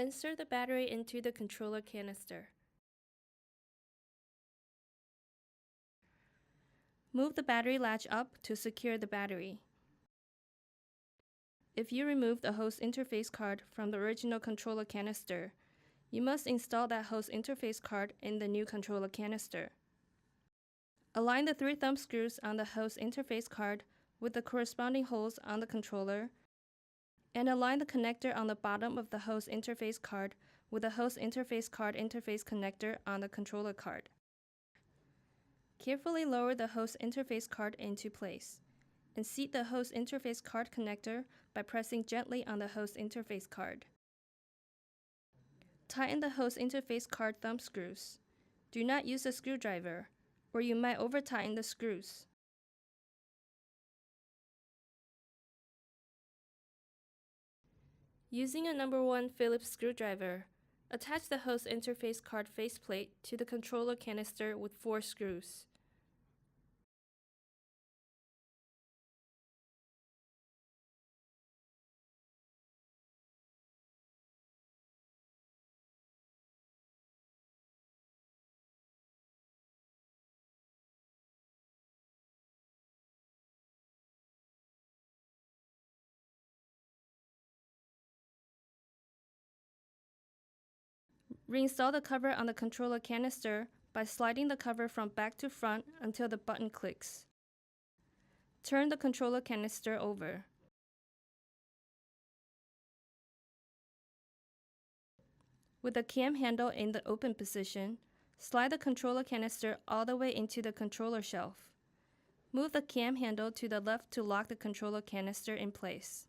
Insert the battery into the controller canister. Move the battery latch up to secure the battery. If you remove the host interface card from the original controller canister, you must install that host interface card in the new controller canister. Align the 3 thumb screws on the host interface card with the corresponding holes on the controller, and align the connector on the bottom of the host interface card with the host interface card interface connector on the controller card. Carefully lower the host interface card into place, and seat the host interface card connector by pressing gently on the host interface card. Tighten the host interface card thumb screws. Do not use a screwdriver, or you might over-tighten the screws. Using a No. 1 Phillips screwdriver, attach the host interface card faceplate to the controller canister with 4 screws. Reinstall the cover on the controller canister by sliding the cover from back to front until the button clicks. Turn the controller canister over. With the cam handle in the open position, slide the controller canister all the way into the controller shelf. Move the cam handle to the left to lock the controller canister in place.